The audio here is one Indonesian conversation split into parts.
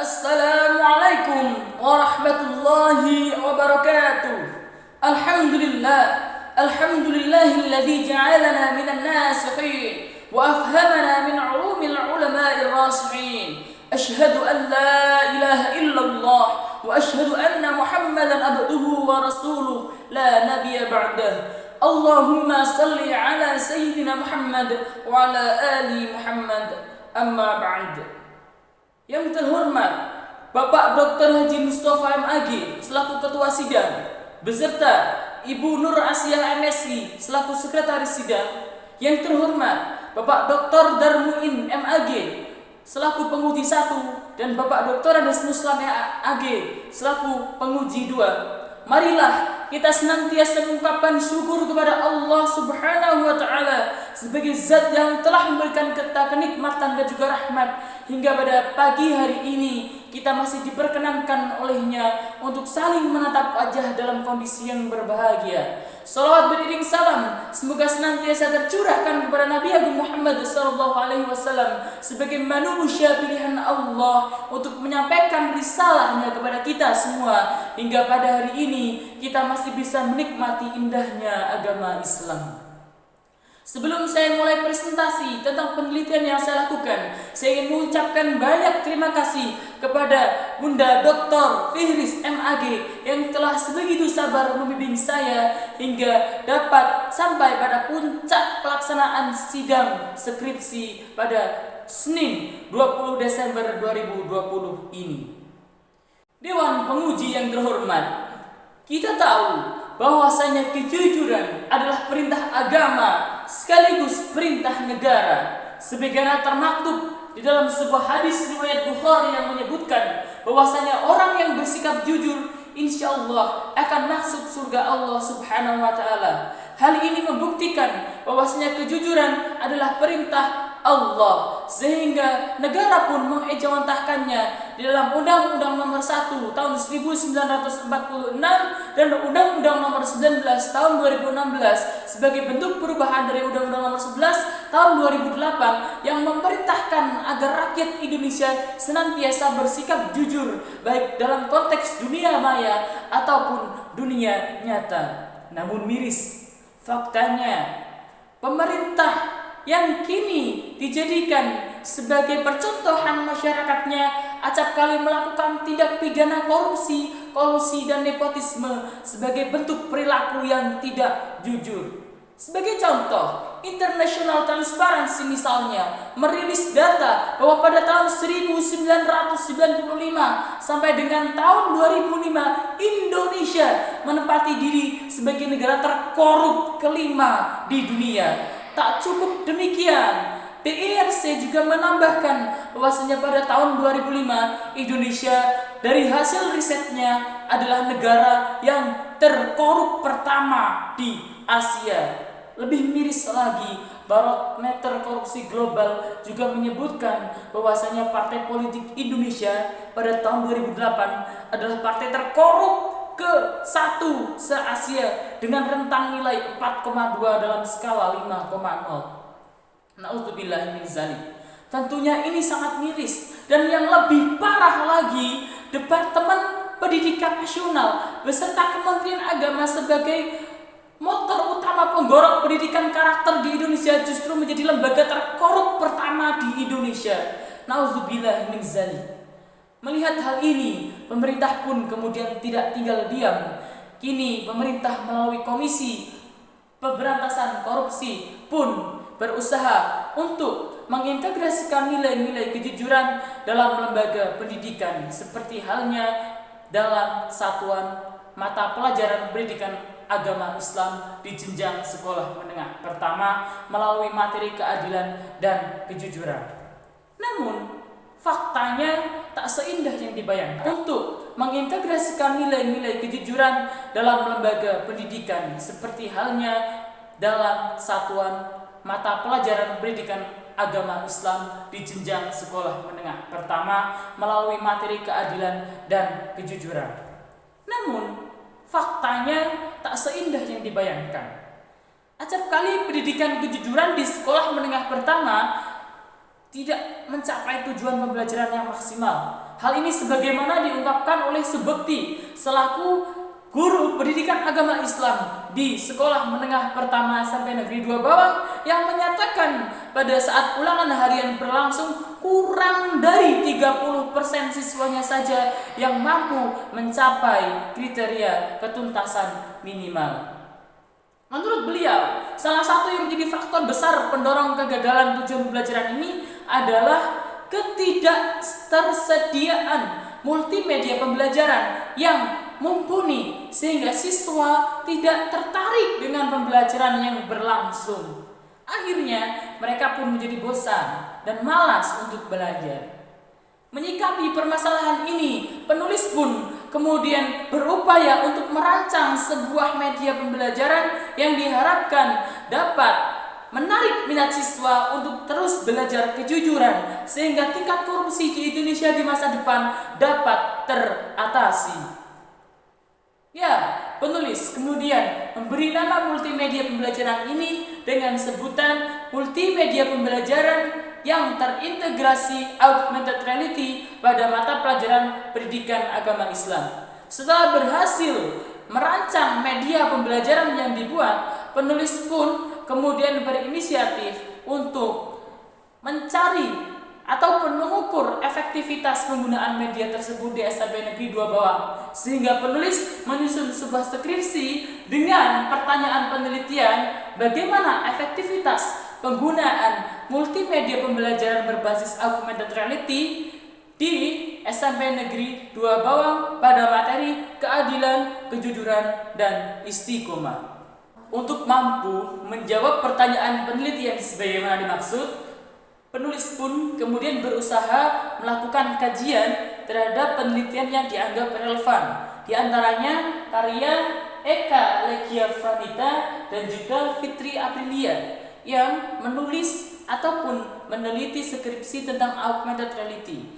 Assalamualaikum warahmatullahi wabarakatuh. Alhamdulillah, alhamdulillahilladzi ja'alana minan nasihin wa afhamana min ulumil ulama'ir rasihin. Ashhadu an la ilaha illallah wa ashhadu anna Muhammadan abduhu wa rasuluh la nabiyya ba'dah. Allahumma salli ala sayyidina Muhammad wa ala ali Muhammad. Amma ba'd. Yang terhormat Bapak Dr. Haji Mustafa MAG selaku Ketua Sidang beserta Ibu Nur Asia MSI selaku Sekretaris Sidang. Yang terhormat Bapak Dr. Darmuin MAG selaku penguji 1 dan Bapak Dr. Andes Muslam AG selaku penguji 2. Marilah kita senantiasa mengucapkan syukur kepada Allah Subhanahu wa taala sebagai zat yang telah memberikan kita kenikmatan dan juga rahmat hingga pada pagi hari ini kita masih diperkenankan olehnya untuk saling menatap wajah dalam kondisi yang berbahagia. Salawat beriring salam semoga senantiasa tercurahkan kepada Nabi Agung Muhammad SAW sebagai manusia pilihan Allah untuk menyampaikan risalahnya kepada kita semua hingga pada hari ini kita masih bisa menikmati indahnya agama Islam. Sebelum saya mulai presentasi tentang penelitian yang saya lakukan, saya ingin mengucapkan banyak terima kasih kepada Bunda Dr. Fihris MAG yang telah sebegitu sabar membimbing saya hingga dapat sampai pada puncak pelaksanaan sidang skripsi pada Senin 20 Desember 2020 ini. Dewan penguji yang terhormat, kita tahu bahwasanya kejujuran adalah perintah agama sekaligus perintah negara, sebagaimana termaktub di dalam sebuah hadis riwayat Bukhari yang menyebutkan bahwasanya orang yang bersikap jujur insyaallah akan masuk surga Allah Subhanahu wa taala. Hal ini membuktikan bahwasanya kejujuran adalah perintah Allah, sehingga negara pun mengejawantahkannya di dalam Undang-Undang Nomor 1 Tahun 1946 dan Undang-Undang Nomor 19 Tahun 2016 sebagai bentuk perubahan dari Undang-Undang Nomor 11 Tahun 2008 yang memerintahkan agar rakyat Indonesia senantiasa bersikap jujur baik dalam konteks dunia maya ataupun dunia nyata. Namun miris faktanya, pemerintah yang kini dijadikan sebagai percontohan masyarakatnya acap kali melakukan tindak pidana korupsi, kolusi dan nepotisme sebagai bentuk perilaku yang tidak jujur. Sebagai contoh, International Transparency misalnya merilis data bahwa pada tahun 1995 sampai dengan tahun 2005 Indonesia menempati diri sebagai negara terkorup kelima di dunia. Tak cukup demikian, PIRC juga menambahkan bahwasanya pada tahun 2005 Indonesia dari hasil risetnya adalah negara yang terkorup pertama di Asia. Lebih miris lagi, Barometer Korupsi Global juga menyebutkan bahwasanya partai politik Indonesia pada tahun 2008 adalah partai terkorup ke-1 se-Asia dengan rentang nilai 4,2 dalam skala 5,0. Nauzubillah min dzalik. Tentunya ini sangat miris, dan yang lebih parah lagi, Departemen Pendidikan Nasional beserta Kementerian Agama sebagai motor utama penggorok pendidikan karakter di Indonesia justru menjadi lembaga terkorup pertama di Indonesia. Nauzubillah min dzalik. Melihat hal ini, pemerintah pun kemudian tidak tinggal diam. Kini pemerintah melalui Komisi Pemberantasan Korupsi pun berusaha untuk mengintegrasikan nilai-nilai kejujuran dalam lembaga pendidikan, seperti halnya dalam satuan mata pelajaran pendidikan agama Islam di jenjang sekolah menengah pertama melalui materi keadilan dan kejujuran. Namun faktanya tak seindah yang dibayangkan. Untuk mengintegrasikan nilai-nilai kejujuran dalam lembaga pendidikan, seperti halnya dalam satuan mata pelajaran pendidikan agama Islam di jenjang sekolah menengah pertama melalui materi keadilan dan kejujuran. Namun faktanya tak seindah yang dibayangkan. Acap kali pendidikan kejujuran di sekolah menengah pertama tidak mencapai tujuan pembelajaran yang maksimal. Hal ini sebagaimana diungkapkan oleh Subekti selaku guru pendidikan agama Islam di Sekolah Menengah Pertama SMP Negeri 2 Bawang, yang menyatakan pada saat ulangan harian berlangsung kurang dari 30% siswanya saja yang mampu mencapai kriteria ketuntasan minimal. Menurut beliau, salah satu yang menjadi faktor besar pendorong kegagalan tujuan pembelajaran ini adalah ketidaktersediaan multimedia pembelajaran yang mumpuni, sehingga siswa tidak tertarik dengan pembelajaran yang berlangsung. Akhirnya mereka pun menjadi bosan dan malas untuk belajar. Menyikapi permasalahan ini, penulis pun kemudian berupaya untuk merancang sebuah media pembelajaran yang diharapkan dapat menarik minat siswa untuk terus belajar kejujuran, sehingga tingkat korupsi di Indonesia di masa depan dapat teratasi. Ya, penulis kemudian memberi nama multimedia pembelajaran ini dengan sebutan multimedia pembelajaran yang terintegrasi augmented reality pada mata pelajaran pendidikan agama Islam. Setelah berhasil merancang media pembelajaran yang dibuat, penulis pun kemudian berinisiatif untuk mencari ataupun mengukur efektivitas penggunaan media tersebut di SMP Negeri 2 Bawang, sehingga penulis menyusun sebuah skripsi dengan pertanyaan penelitian bagaimana efektivitas penggunaan multimedia pembelajaran berbasis augmented reality di SMP Negeri 2 Bawang pada materi keadilan, kejujuran, dan istiqomah. Untuk mampu menjawab pertanyaan penelitian sebagaimana dimaksud, penulis pun kemudian berusaha melakukan kajian terhadap penelitian yang dianggap relevan. Di antaranya karya Eka Legia Franita dan juga Fitri Aprilia yang menulis ataupun meneliti skripsi tentang augmented reality.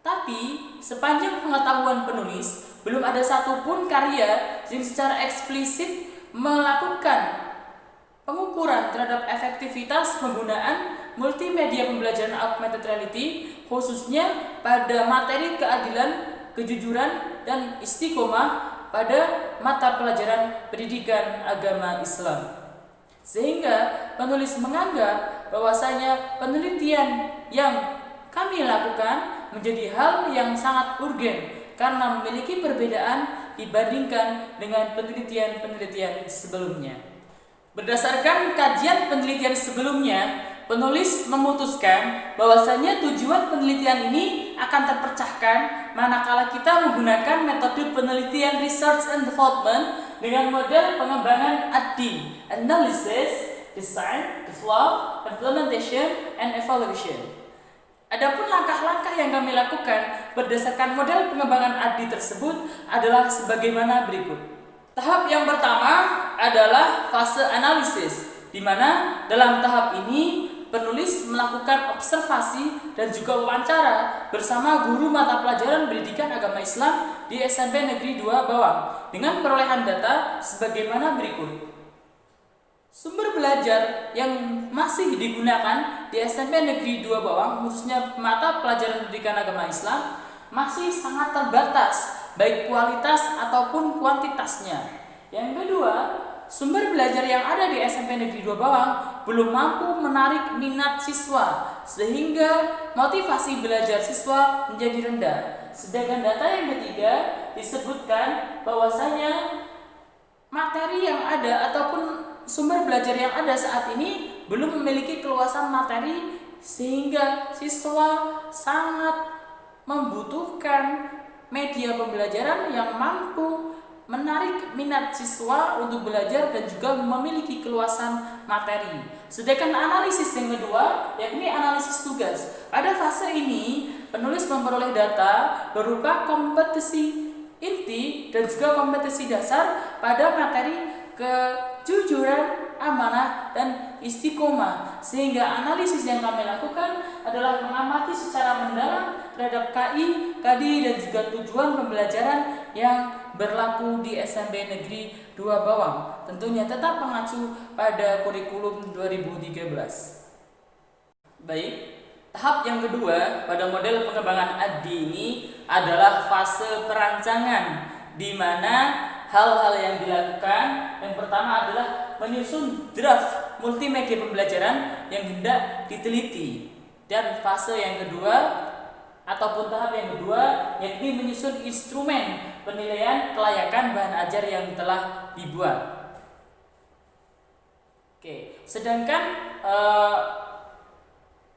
Tapi sepanjang pengetahuan penulis, belum ada satupun karya yang secara eksplisit melakukan pengukuran terhadap efektivitas penggunaan multimedia pembelajaran augmented reality, khususnya pada materi keadilan, kejujuran, dan istiqomah pada mata pelajaran pendidikan agama Islam. Sehingga penulis menganggap bahwasanya penelitian yang kami lakukan menjadi hal yang sangat urgen karena memiliki perbedaan dibandingkan dengan penelitian-penelitian sebelumnya. Berdasarkan kajian penelitian sebelumnya, penulis memutuskan bahwasanya tujuan penelitian ini akan terpecahkan manakala kita menggunakan metode penelitian research and development dengan model pengembangan ADDIE, Analysis, Design, Develop, Implementation, and Evaluation. Adapun langkah-langkah yang kami lakukan berdasarkan model pengembangan ADDIE tersebut adalah sebagaimana berikut. Tahap yang pertama adalah fase analisis, di mana dalam tahap ini penulis melakukan observasi dan juga wawancara bersama guru mata pelajaran pendidikan agama Islam di SMP Negeri 2 Bawang dengan perolehan data sebagaimana berikut. Sumber belajar yang masih digunakan di SMP Negeri 2 Bawang, khususnya mata pelajaran pendidikan agama Islam, masih sangat terbatas, baik kualitas ataupun kuantitasnya. Yang kedua, sumber belajar yang ada di SMP Negeri 2 Bawang belum mampu menarik minat siswa, sehingga motivasi belajar siswa menjadi rendah. Sedangkan data yang ketiga disebutkan bahwasanya materi yang ada ataupun sumber belajar yang ada saat ini belum memiliki keluasan materi, sehingga siswa sangat membutuhkan media pembelajaran yang mampu menarik minat siswa untuk belajar dan juga memiliki keluasan materi. Sedangkan analisis yang kedua, yakni analisis tugas. Pada fase ini, penulis memperoleh data berupa kompetisi inti dan juga kompetisi dasar pada materi kejujuran, amanah, dan istiqomah. Sehingga analisis yang kami lakukan adalah mengamati secara mendalam terhadap KI, KD, dan juga tujuan pembelajaran yang berlaku di SMP Negeri 2 Bawang. Tentunya tetap mengacu pada kurikulum 2013. Baik, Tahap yang kedua pada model pengembangan ADDI ini adalah fase perancangan, di mana hal-hal yang dilakukan yang pertama adalah menyusun draft multimedia pembelajaran yang hendak diteliti, dan fase yang kedua ataupun tahap yang kedua yakni menyusun instrumen penilaian kelayakan bahan ajar yang telah dibuat. Oke, sedangkan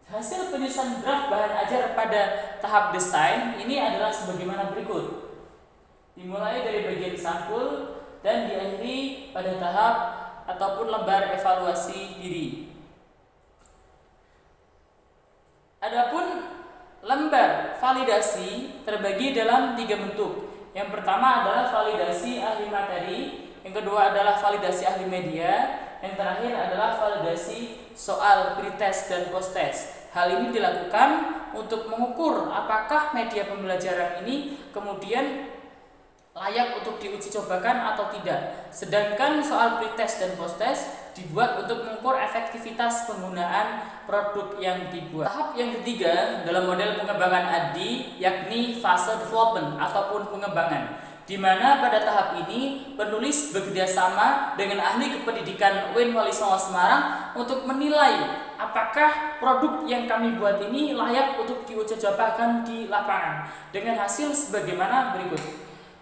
hasil penyusunan draft bahan ajar pada tahap desain ini adalah sebagaimana berikut. Dimulai dari bagian sampul dan diakhiri pada tahap ataupun lembar evaluasi diri. Adapun lembar validasi terbagi dalam 3 bentuk. Yang pertama adalah validasi ahli materi, yang kedua adalah validasi ahli media, yang terakhir adalah validasi soal pretest dan posttest. Hal ini dilakukan untuk mengukur apakah media pembelajaran ini kemudian layak untuk diuji cobakan atau tidak. Sedangkan soal pretest dan posttest dibuat untuk mengukur efektivitas penggunaan produk yang dibuat. Tahap yang ketiga dalam model pengembangan ADDI yakni fase development ataupun pengembangan, di mana pada tahap ini penulis bekerjasama dengan ahli kependidikan UIN Wali Songo Semarang untuk menilai apakah produk yang kami buat ini layak untuk diuji cobakan di lapangan dengan hasil sebagaimana berikut.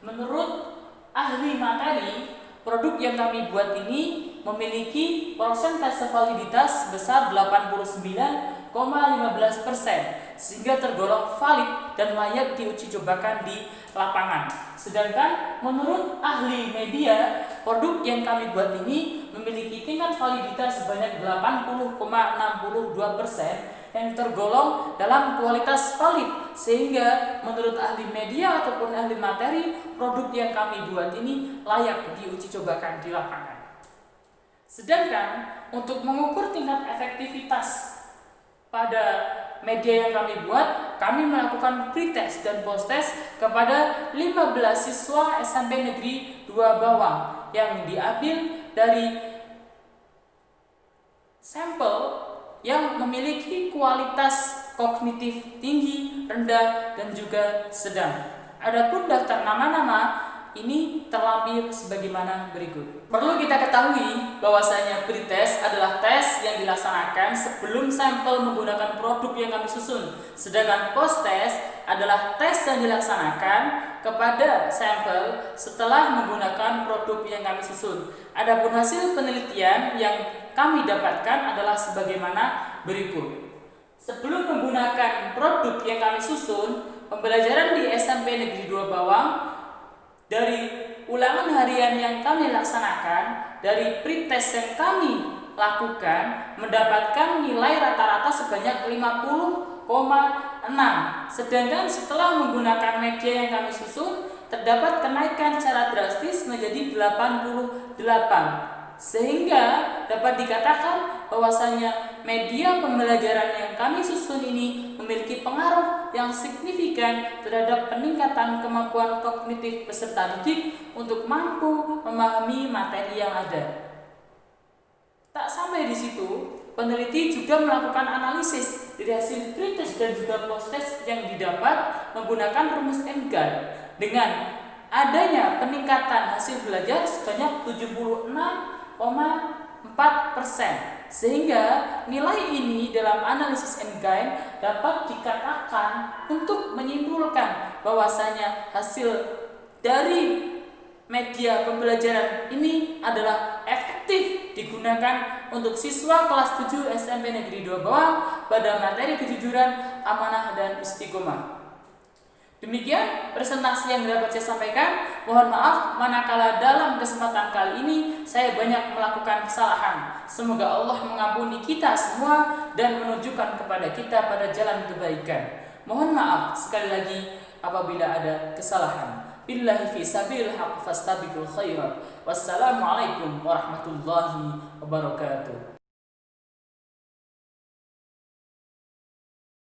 Menurut ahli materi, produk yang kami buat ini memiliki persentase validitas sebesar 89,15%, sehingga tergolong valid dan layak diuji cobakan di lapangan. Sedangkan menurut ahli media, produk yang kami buat ini memiliki tingkat validitas sebanyak 80,62% yang tergolong dalam kualitas valid, sehingga menurut ahli media ataupun ahli materi, produk yang kami buat ini layak diuji cobakan di lapangan. Sedangkan untuk mengukur tingkat efektivitas pada media yang kami buat, kami melakukan pretest dan posttest kepada 15 siswa SMP Negeri 2 Bawang yang diambil dari sampel yang memiliki kualitas kognitif tinggi, rendah, dan juga sedang. Adapun daftar nama-nama ini terlampir sebagaimana berikut. Perlu kita ketahui bahwasanya pretest adalah tes yang dilaksanakan sebelum sampel menggunakan produk yang kami susun. Sedangkan posttest adalah tes yang dilaksanakan kepada sampel setelah menggunakan produk yang kami susun. Adapun hasil penelitian yang kami dapatkan adalah sebagaimana berikut. Sebelum menggunakan produk yang kami susun, pembelajaran di SMP Negeri 2 Bawang dari ulangan harian yang kami laksanakan, dari pretest yang kami lakukan, mendapatkan nilai rata-rata sebanyak 50,6. Sedangkan setelah menggunakan media yang kami susun, terdapat kenaikan secara drastis menjadi 88. Sehingga dapat dikatakan bahwasanya media pembelajaran yang kami susun ini memiliki pengaruh yang signifikan terhadap peningkatan kemampuan kognitif peserta didik untuk mampu memahami materi yang ada. Tak sampai di situ, peneliti juga melakukan analisis dari hasil pretest dan juga posttest yang didapat menggunakan rumus N-GAN dengan adanya peningkatan hasil belajar sebanyak 76,4%, sehingga nilai ini dalam analisis N-GAN dapat dikatakan untuk menyimpulkan bahwasanya hasil dari media pembelajaran ini adalah efektif digunakan untuk siswa kelas 7 SMP Negeri 2 Bawang pada materi kejujuran, amanah, dan istiqomah. Demikian presentasi yang dapat saya sampaikan. Mohon maaf manakala dalam kesempatan kali ini saya banyak melakukan kesalahan. Semoga Allah mengampuni kita semua dan menunjukkan kepada kita pada jalan kebaikan. Mohon maaf sekali lagi apabila ada kesalahan. Billahi fi sabilil haqq fastabiqul khairat. Wassalamualaikum warahmatullahi wabarakatuh.